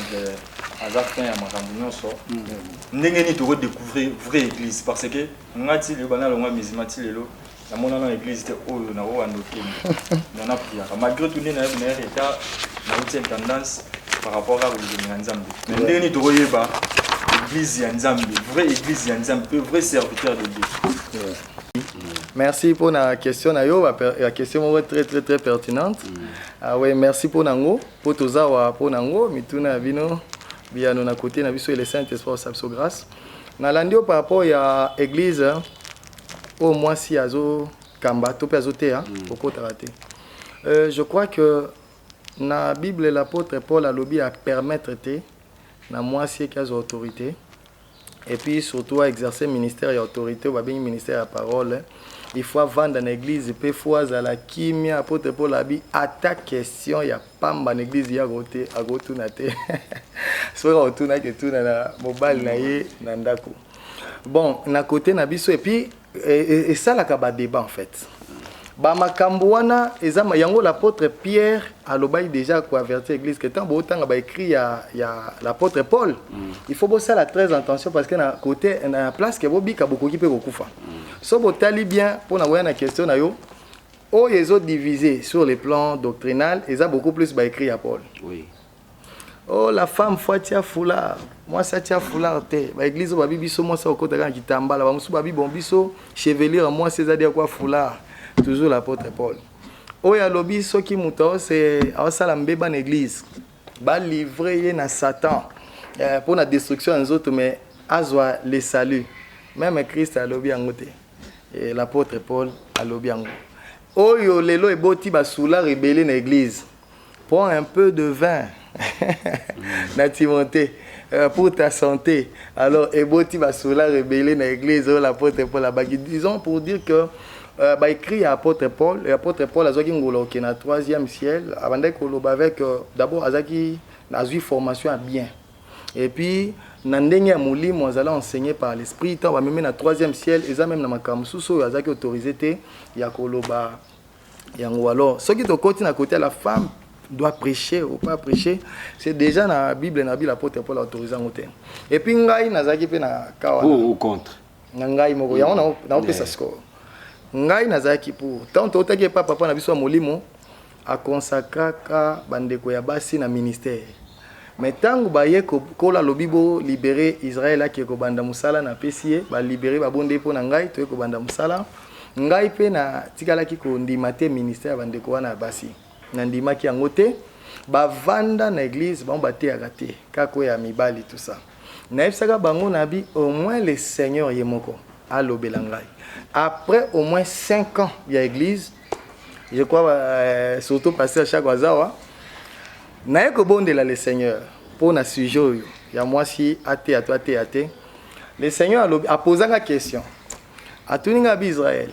azar fin ya makambo nyonso ndenge ni to redécouvrir vraie église parce que ngati le bana longa musulman ti lelo na mona na église te oyo na o andoki na prière malgré tout na état na haute tendance par rapport à l'église nzambe mais ndenge ni to yeba église ya nzambe vraie église ya nzambe vrai serviteur de Dieu. Merci pour la question, la question est très pertinente. Ah ouais, merci pour nango, pour tout ça, pour nango, mituna vino, bien on a côté, na biso le Saint-Esprit sa grâce. Na landio par rapport à l'église, au moins si azo kamba, to pe azote au côté raté. Je crois que na Bible l'apôtre Paul a lobby à permettre te na moi si qu'il y a autorité et puis surtout à exercer ministère et autorité ou bien ministère à parole. Il faut vendre dans l'église, il faut à la kimia, apôtre Paul a dit, à ta question, il n'y a pas dans l'église, il y a côté, à côté, soit à côté, que tout dans la mobile, dans ndako. Bon, na côté, na biso, et puis, et ça, la kaba débat, en fait. Ba makambuana, yango l'apôtre Pierre, a l'obay déjà quoi avertir l'église, que tant autant ba écrit, il y a l'apôtre Paul. Il faut bosser la très attention parce que na côté, na place que bobi ka beaucoup qui peut kufa. So botali bien pour na la question na yo. Oh, ils ont divisé sur les plans doctrinal, ils ont beaucoup plus ba écrit à Paul. Oui. Oh, la femme faut tia foulard. Moi ça tia foulard té. Ba église ba biso moi ça au côté quand kitambala, ba musu ba bi bon biso chevelure moi c'est à dire quoi foulard. Toujours l'apôtre Paul. Oh, ya lobby so ki muto c'est au salambe ban église. Ba livrer na Satan pour la destruction des autres mais azwa le salut. Même Christ a lobby en côté. Et l'apôtre Paul a lobby en. Oh yo lelo e boti ba soula rebelle na église. Prends un peu de vin. Na Timothée pour ta santé. Alors e boti ba soula rebelle na église oh l'apôtre Paul a bagi disons pour dire que bah écrit à apôtre Paul et apôtre Paul azaki ngolo qui na 3e ciel avant d'être avec d'abord azaki a eu formation à bien et puis na ndenge ya molimo azala enseigné par l'esprit tant ba même na 3e ciel eza même na makambo susu azaki autorisé te ya koloba yango alors ce qui to côté na côté la femme doit prêcher ou pas prêcher c'est déjà dans la Bible l'apôtre Paul a autorisé en côté et puis ngai nazaki pe na kawa pour ou contre ngai moko yango na opesa score ngai nazaki pour tant otaki papa na biso molimo akonsakaka bandeko ya basi na ministère. Mais tango baye kola lobibo libérer Israël aki ko banda musala na pesie ba libérer ba bonde po na ngai to ko banda musala ngai pe na tikala ki ko ndimate ministère bandeko wana basi na ndimaki yango te ba vanda na église ba mbate ya gate kako ya mibali tout ça na efsaka bango na bi au moins le Seigneur yemoko a lobela ngai après au moins 5 ans ya église je crois surtout pasteur chaque wazawa na ko bondela le Seigneur pour na sujet ya moi si até à toi até le Seigneur a posé la question à tout ninga Israël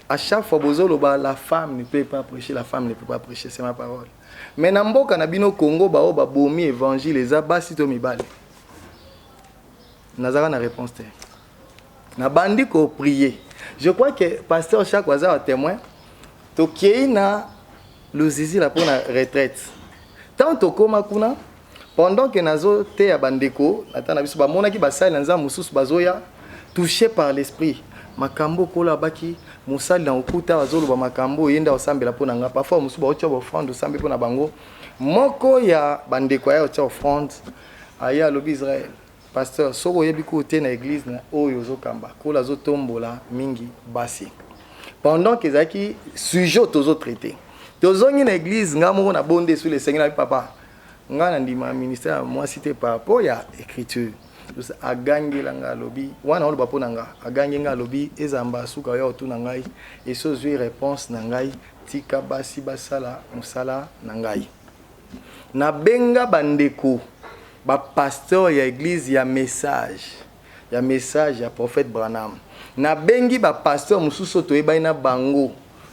à chaque fois bozolo ba la femme ne peut pas prêcher la femme ne peut pas prêcher c'est ma parole mais na mboka na bino Congo ba o ba bomi évangile eza basi to mibale nazara na réponse te na bandi ko prier je crois que pasteur chaque waza témoin to na luzizi la pour la retraite tant to koma kuna pendant que nazo te ya bandeko atana biso ba mona ki basali nza mususu bazoya touché par l'esprit makambo kola baki musali na okuta bazolo ba makambo yenda osambela pona nga parfois musu ba ocha ba offrande osambe pona bango moko ya bandeko ya ocha offrande aya lobi Israël pasteur soko yebi ko te na église na oyo zo kamba kola zo tombola mingi basi pendant que zaki sujet tozo traité tozongi na église nga moko na bonde sur le Seigneur papa nga na ndima ministère moi cité par rapport ya écriture agangela nga lobi wana oloba pona nga agangenga lobi ezamba suka ya otuna ngai eso zui réponse na ngai tika basi basala musala na ngai na benga bandeko ba pasteur ya église ya message ya prophète Branham na bengi ba pasteur mususu to eba na bango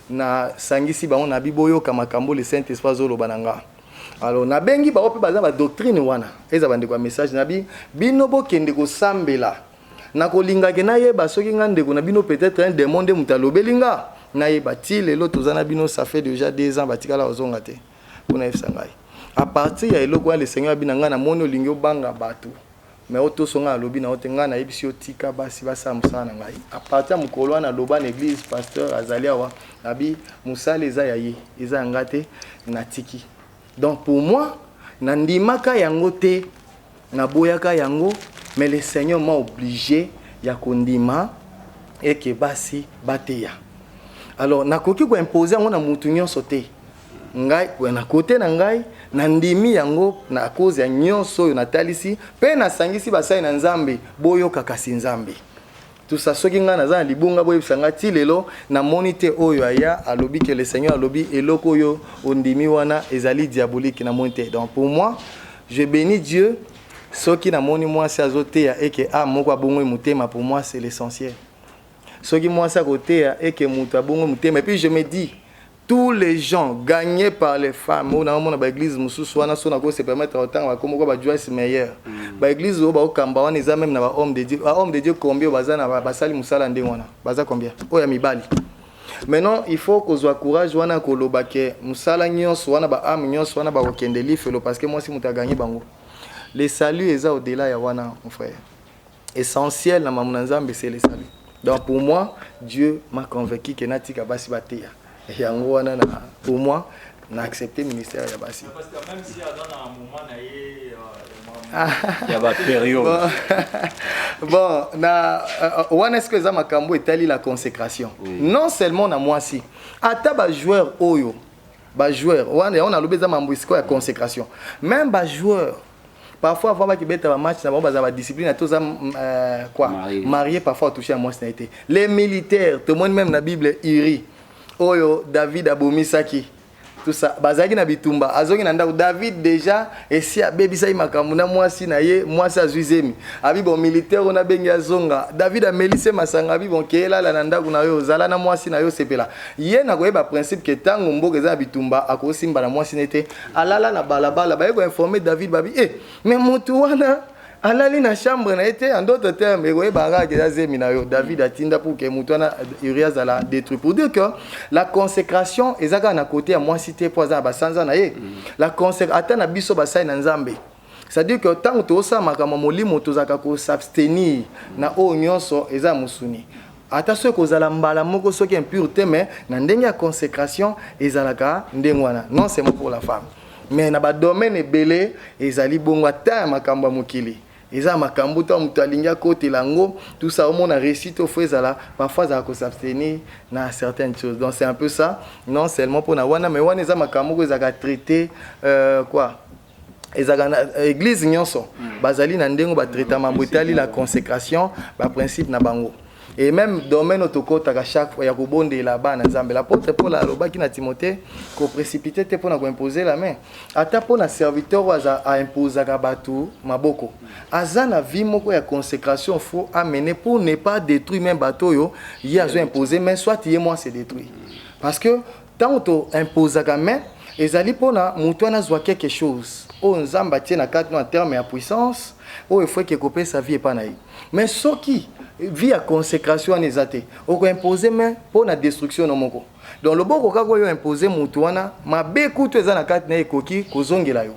na sangisi bango na biboyo kama kambo le Saint Esprit zolo bananga alors na bengi ba ope baza ba doctrine wana eza bandeko message na bino bokende ko sambela na kolinga ke na yeba soki ngande ko na bino peut-être un démon de mutalobelinga na yeba ti lelo tozana bino ça fait déjà 2 ans batikala ozonga te kuna efsangai à partir ya eloko le Seigneur binanga na mono lingyo banga batu mais auto songa lobi na otenga na yebisi otika basi basa musana ngai à partir mukolo na loba na église pasteur azalia wa nabi musale eza yaye eza ngate na tiki. Donc pour moi, nandimaka yango te, naboyaka yango, mais le Seigneur m'a obligé ya kondima et que basi bateya. Alors nakoki ko imposer ngo na mutu nyonso te. Ngai na côté na ngai nandimi yango na cause ya nyonso yo natalisi pe na sangisi basai na Nzambe boyo kakasi Nzambe. Tout ça soki nga naza libunga boye bisanga ti lelo na monite oyo aya alobi que le Seigneur alobi eloko yo ondimi wana ezali diabolique na monite. Donc pour moi je bénis Dieu soki na moni moi si azote ya et que moko abongo mutema pour moi c'est l'essentiel. Soki moi sa côté ya et que mutu abongo mutema et puis je me dis tous les gens gagnés par les femmes on a mon église mususu wana so na ko se permettre autant ba komo ko ba joie meilleur ba église o ba okamba wana eza même na ba homme de Dieu combien bazana ba sali musala ndenge wana baza combien oya mibali maintenant il faut qu'on soit courage wana ko loba ke musala nyonso wana ba âme nyonso wana ba okende lifelo parce que moi si muta gagner bango les salut eza au delà ya wana mon frère essentiel na mamuna Nzambe c'est les salut. Donc pour moi Dieu m'a convaincu que natika basi bateya yango wana na pour moi na accepter ministère ya basi parce que même si dans un moment il y a ba période bon na wana est-ce que za makambo etali la consécration non seulement na moi si ata ba joueur oyo ba joueur wana on a lobeza mambo isiko ya consécration même ba joueur parfois avant qu'ils bêtent un match na ba za discipline à tous quoi marié parfois touché à moi ça a été les militaires tout le monde même na Bible iri oyo David abomisaki tout ça bazaki na bitumba azongi na ndako David déjà esi abebisa makambo na mwasi na ye mwasi azwizemi abi bon militaire on a bengi azonga David amelise masanga abi bon kela la na ndako na yo zala na mwasi na yo sepela ye na koyeba principe que tango mboka eza bitumba akosimba na mwasi nete alala na balabala ba ko informer David babi mais mutu wana alali na chambre na été en d'autres termes et baga que zemi na yo David atinda pour que mutana Urias ala détruit pour dire que la consécration ezaka na côté à moi cité pour za basanza na ye la consécration atana biso basai na Nzambe c'est-à-dire que tant que to sa makama molimo to zaka ko s'abstenir na o nyonso eza musuni attention kozala mbala moko soki impureté mais na ndenge ya consécration ezalaka ndenge wana non seulement pour la femme mais na ba domaine ebele ezali bongo ata makambo ya mokili eza makambo to mutu alingi akotela yango tout ça omona réussite ofo ezala parfois ezala s'abstenir na certaines choses donc c'est un peu ça non seulement pour na wana mais wana eza makambo ko ezaka traité quoi ezaka église nyonso bazali na ndengo ba traiter mambo etali la consécration ba principe na bango et même domaine autokota à chaque fois il y a kobonde là-bas na Nzambe l'apôtre Paul alobaki na Timothée ko précipiter te pour na imposer la main ata pour na serviteur a imposer ka batu maboko aza na vie moko ya consécration faut amener pour ne pas détruire même bateau yo il a imposer mais soit y moi c'est détruit parce que tant to imposer ka main ezali pona mutu ana zwa quelque chose o Nzamba tie na quatre en terme ya puissance o il faut que couper sa vie pas naï mais soki vie à consécration en ezate o ko imposer mais pour la destruction no moko donc le boko kako yo imposer mutu wana mabe kutu eza na quatre na ekoki kozongela yo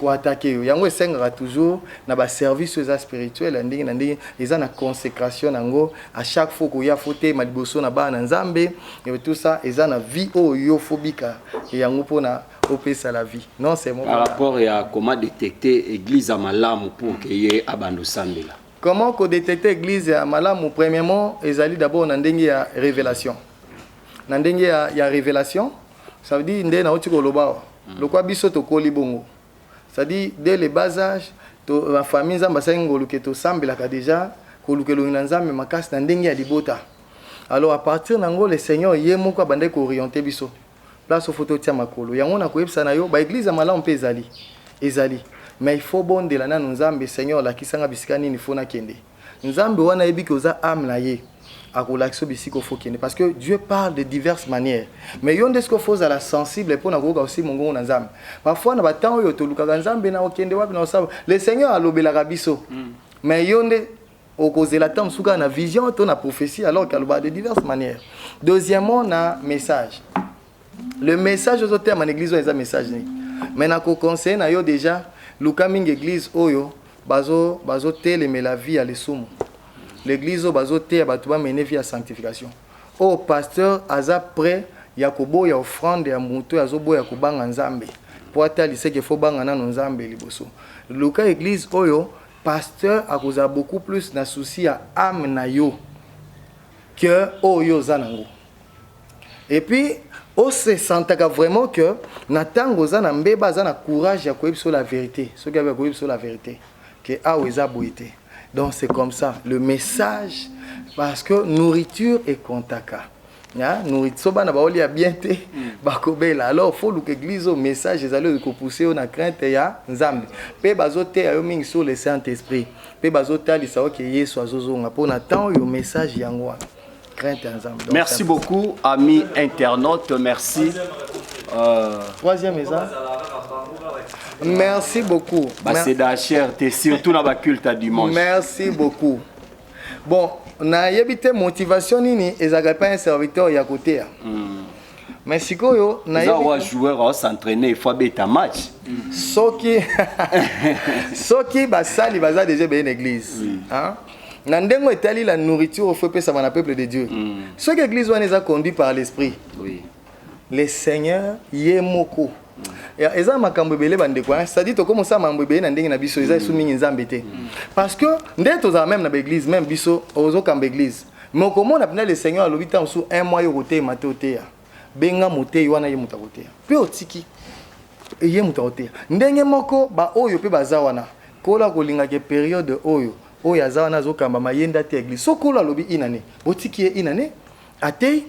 ko attaquer yo yango esengaka toujours na ba service eza spirituel ndenge na ndenge eza na consécration nango à chaque fois ko ya fote maliboso na ba na Nzambe et tout ça eza na vie o yo phobika yango pona opesa la vie non c'est mon par rapport à comment détecter église à malamu pour que y ait abando sambela. Comment qu'on détecte l'église à malamu premièrement ezali d'abord na ndenge ya révélation na ndenge ya révélation ça veut dire ndé na oti ko loba lokwa biso to koli bongo ça dit dès le bas âge to la famille Nzamba sangolo ke to sambela ka déjà ko lukelo na Nzambe makasi na ndenge ya libota alors à partir nango le Seigneur yemo ko bande ko orienter biso place au photo tia makolo yango na ko yebisa na yo ba église à malamu pe ezali mais il faut bon de la nanu Nzambe Seigneur la kisanga bisika nini fona kende Nzambe wana yebi ko za âme na ye akolakso bisiko faut kende parce que Dieu parle de diverses manières mais yonde ce qu'il faut à la sensible pour na ko aussi mongo na Nzambe parfois na batango yo to luka Nzambe na okende wapi na osaba le Seigneur alobela biso mais yonde au cause la temps souka na vision to na prophétie alors qu'elle va de diverses manières deuxièmement na message le message aux termes en église est un message mais na ko conseil na yo déjà Luka mingi église oyo bazo teleme la vie à l'esumu l'église bazo te batu ba mener vie à sanctification au pasteur aza prêt ya kobo ya offrande ya muto ya zobo ya kubanga Nzambe pour atali ce qu'il faut banga na Nzambe liboso Luka église oyo pasteur akoza beaucoup plus na souci à âme na yo que oyo zanango et puis on se sentait vraiment que Natango za na mbeba za na courage ya koyeb sur la vérité ce qui avait koyeb sur la vérité que aweza boité donc c'est comme ça le message parce que nourriture et kontaka ya nourriture bana ba oli ya bien te bakobela alors faut que l'église au message ezali ko pousser na crainte ya Nzambe pe bazote ya yo mingi sur le Saint-Esprit pe bazotali sawa ke Yesu azozonga pona temps yo message yango merci beaucoup, amis internautes. Merci. Troisième maison. Merci beaucoup. C'est d'achère, surtout dans la culte à dimanche. Merci beaucoup. Bon, na yebite motivation nini ezaka pas un serviteur ya côté. Mais sikoyo na yebite joueur s'entraîner, il faut beta match. Soki basali baza déjà bien église. Hein? Nandengo etali la nourriture au feu pesa na peuple de Dieu. Ce que l'église est conduit par l'esprit. Oui. Le Seigneur yemoko. Et eza makambo belé bande quoi. Ça dit to comme ça mambo belé na ndenge na biso eza soumingi Nzambe te. Parce que ndeto za même na l'église même biso ozo kamba église. Mais comment on appelle le Seigneur alobi ta sous un mois yo côté maté benga moté wana ye mutakote. Pe otiki ye mutakote. Ndenge moko ba oyo pe baza wana. Kola kolinga ke période oyo o ya zawana zo kamba mayenda te église sokolo alobi inane botiki inane atei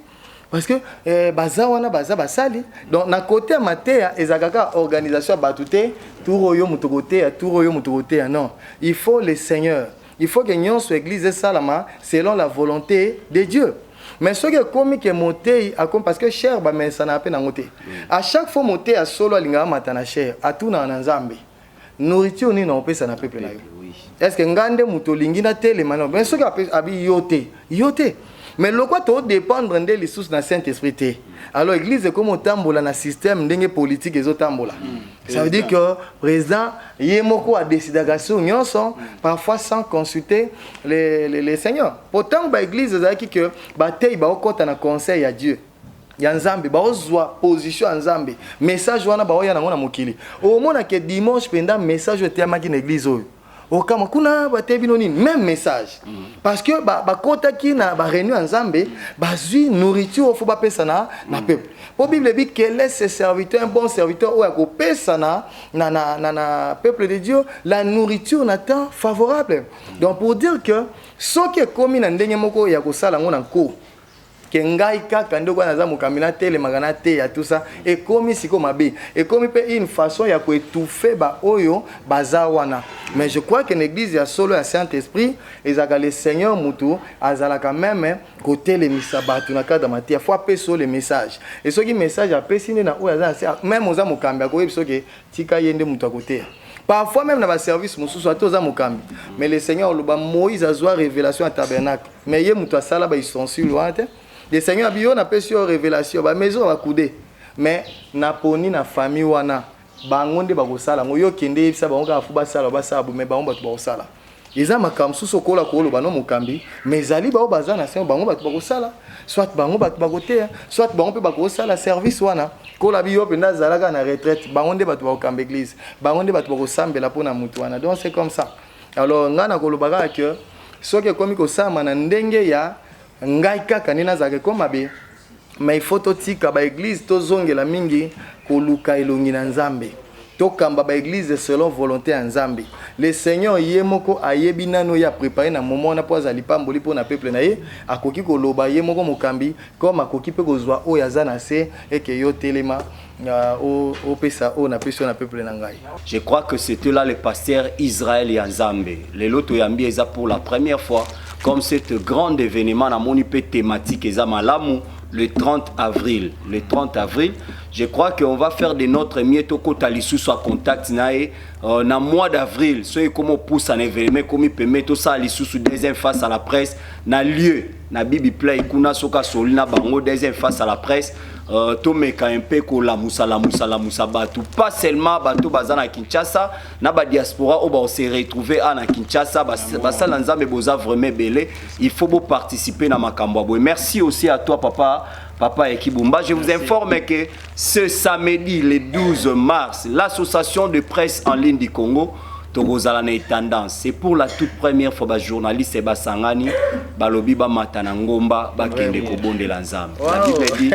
parce que bazawana baza basali donc na côté matéa ezakaka organisation batute touro yo mutokote touro yo mutokote non il faut le Seigneur il faut que nyonso église salama selon la volonté de Dieu mais ce que comme que monter parce que cher ba mensa na pe na ngote à chaque fois monter à solo alinga matana cher atuna na Nzambe nourriture ni na pesa na peuple na yo est-ce que ngande mutolingi na tele mano mais ce que abi yote mais le quoi tout dépendre de les sources dans Saint-Esprit. Alors l'église est comme un tambola dans système dingue politique et autres tambola. Ça veut dire que président yemoko a décidé parfois sans consulter les seigneurs. Pourtant l'église a dit que bataille ba okota na conseil à Dieu. Ya nzambe ba ozwa position en nzambe. Message wana ba oya na ngona mokili. Au mona que dimanche pendant message était ma l'église oyo. Okama kuna batebi noni même message parce que ba kota ki na ba réunion ensemble bazui nourriture faut ba pesa na peuple. Pour Bible dit que laisse ses serviteurs un bon serviteur ou ko pesa na peuple de Dieu la nourriture na temps favorable. Donc pour dire que ce qui est commis na ndenge moko ya ko sala ngona ko kengai kaka ndoko naza mukamila tele magana te ya tout ça et comme siko mabe et comme une façon ya ko étouffer ba oyo bazawana. Mais je crois que l'église ya solo ya Saint-Esprit ezaka le Seigneur mutu azala quand même côté les misabatu na cadre matia faut appeler sur les messages et ce qui message appelé sine na oyo azala même oza mukamba ko yebiso ke tika yende mutu à côté. Parfois même dans le service mususu atoza mukambi mais le Seigneur loba Moïse azwa révélation à tabernacle mais ye mutu asala ba istensiles lointe. Le Seigneur bio na pesi révélation ba maison ba coudé mais na poni na famille wana bangonde ba kosala ngoyo kende bisa ba ngoka fuba sala ba sabu mais ba ngomba ba kosala eza makamsu sokola ko lo bano mukambi mais ali ba bazana se ba ngomba ba kosala soit ba ngomba ba kote soit ba ngomba ba kosala service wana ko la bio penda zalaka na retraite ba ngonde ba kokambe église ba ngonde ba kosambela pona mutu wana donc c'est comme ça. Alors ngana ko lo baka que ce que comme ko sama na ndenge ya ngai kaka nina zake koma be mais il faut totika ba église tozongela mingi koluka elongi na nzambe tokamba ba église selon volonté ya nzambe. Le Seigneur yemoko ayebi nano ya préparer na moment na poza lipamboli pona peuple na ye akoki koloba yemoko mokambi comme akoki pe kozwa o ya zana se et que yo telema au pesa o na peso na peuple na ngai. Je crois que c'était là le pasteur Israël ya Nzambe. Le loto yambi eza pour la première fois comme cet grand événement na moni pe thématique eza malamu le 30 avril. Le 30 avril, je crois qu'on va faire de notre mieux toko talisu soit contact nae na mois d'avril. Soyez comme on pousse un événement comme il permet tout ça lisusu deuxième face à la presse na lieu na bibi play kuna soka solina bango deuxième face à la presse. Tomeka un peu ko la musa batu pas seulement batu bazana Kinshasa na ba diaspora o ba se retrouver à Kinshasa basala nzambe boza vraiment belé il faut beau participer na makambo boy. Merci aussi à toi Papa Ekibumba. Je vous informe que ce samedi le 12 mars l'association de presse en ligne du Congo Togozala tendance. C'est pour la toute première fois ba journaliste ba sangani balobi ba matana ngomba ba kende ko bonde la nzambe. La Bible dit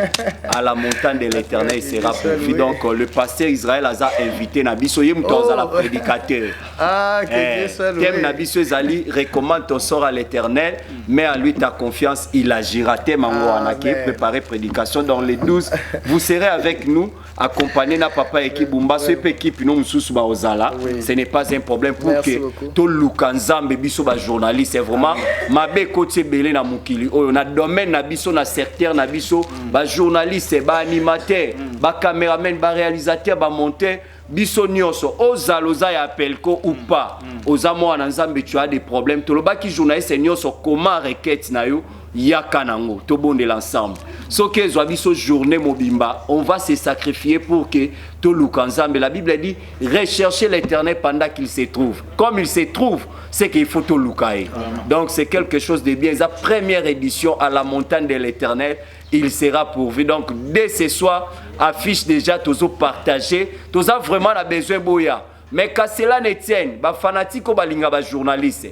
à la montagne de l'Éternel sera pourvu. Donc le pasteur Israël a invité na biso yem toza la prédicateur. Ah que Dieu soit loué. Thème na biso ezali recommande ton sort à l'Éternel, mais à lui ta confiance, il agira. Thème mango anaki préparer prédication dans les 12. Vous serez avec nous accompagné na papa Ekibumba ce équipe nous mususu ba ozala. Ce n'est pas un problème pour merci que tout Lukanzambe biso ba journaliste c'est vraiment mabe côté belé na mukili oyo na domaine na biso na secteur na biso ba journaliste ba animateur ba caméraman ba réalisateur ba monteur biso nyonso ozaloza ya pelko ou pas ozamo na nzambe tu as des problèmes to lobaki journaliste nyonso comment requête na yo yakanango to bonde l'ensemble so que zoabiso journée mobimba on va se sacrifier pour que to lukanzambe. La Bible dit rechercher l'Éternel pendant qu'il se trouve. Comme il se trouve, c'est qu'il faut to lukae. Donc c'est quelque chose de bien. La première édition à la montagne de l'Éternel, il sera pourvu. Donc dès ce soir affiche déjà tous partager tous vraiment la besoin boya. Mais quand cela ne tienne, ba fanatique ou balinga ba journaliste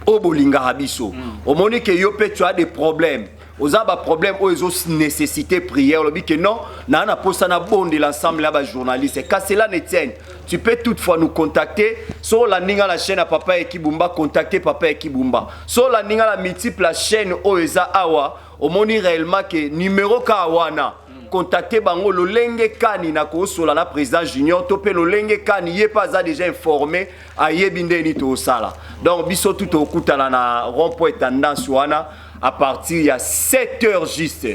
au bolinga habiso au moment que yo pe tu as des problèmes aux aba problème aux autres nécessité prière le dit que non na na posa na bonde l'ensemble là ba journaliste quand cela ne tienne tu peux toutefois nous contacter sur la ninga la chaîne à Papa Ekibumba contacter Papa Ekibumba sur la ninga la multiple chaîne oeza awa au moni réellement que numéro kawana contacter bango lolenge kani na ko sola na président junior topé lolenge kani yé pas déjà informé a yebinde ni to sala. Donc biso tout au kutana na rond-point tendance wana à partir il y a 7h juste.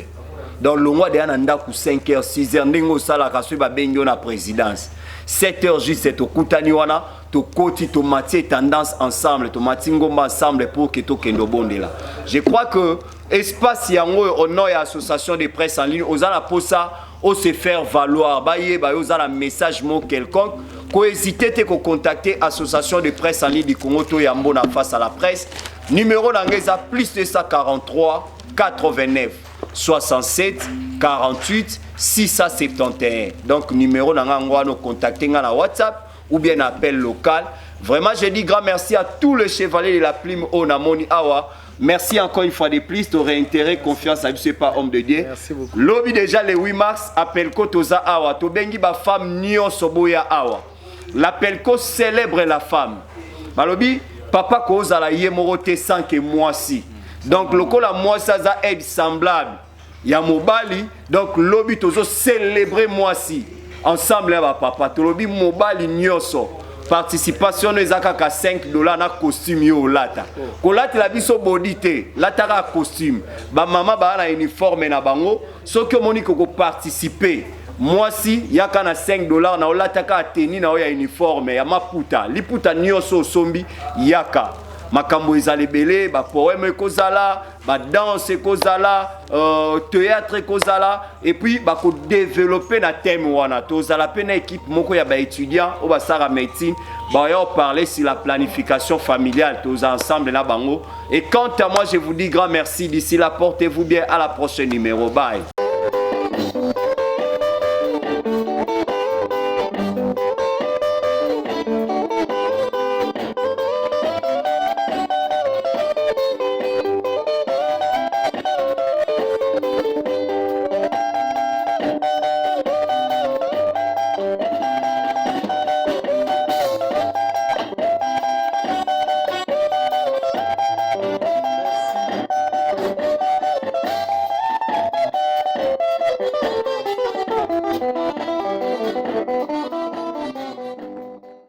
Dans le mois de ananda ku 5h 6h ndengo sala ka so ba bengo na présidence. 7h juste tokutani wana tokoti tomati tendance ensemble tomati ngomba ensemble pour que tokendo bondela. Je crois que espace yango au nom ya association de presse en ligne ozala posa o se faire valoir baye ba ozala message mo quelconque ko hésiter te ko contacter association de presse en ligne du Congo to yambo na face à la presse numéro d'angeza plus de 143 89 67 48 671. Donc numéro d'angwa no contacter na WhatsApp ou bien appel local. Vraiment je dis grand merci à tous les chevaliers de la plume au namoni awa. Merci encore une fois de plus, tu aurais intérêt, confiance à sais pas homme de Dieu. Merci beaucoup. Lobby déjà le 8 mars, appel ko toza awa, to bengi ba femme nyo soboya awa. L'appel ko célèbre la femme. Balobi, papa ko ozala ye morote sans que moi si. Donc lokola moi ça za aide semblable. Ya mobali, donc lobby tozo célébrer moi si. Ensemble ba papa, to lobby mobali nyoso. Participation ezaka ka $5 na costume yo lata. Ko lata la biso bodité, lata ka costume. Ba mama ba na uniforme na bango, soki omoni ko participer. Moi si yaka na $5 na lata ka tenue na ya uniforme ya maputa. Liputa nyoso sombi yaka. Makambo ezali belé, ba poème kozala, ba danse kozala, théâtre kozala et puis ba ko développer na thème wana. Tozala pe na équipe moko ya ba étudiant au ba sara médecine, ba yo parler sur la planification familiale, tous ensemble na bango. Et quant à moi, je vous dis grand merci d'ici là, portez-vous bien à la prochaine numéro. Bye. Thank you.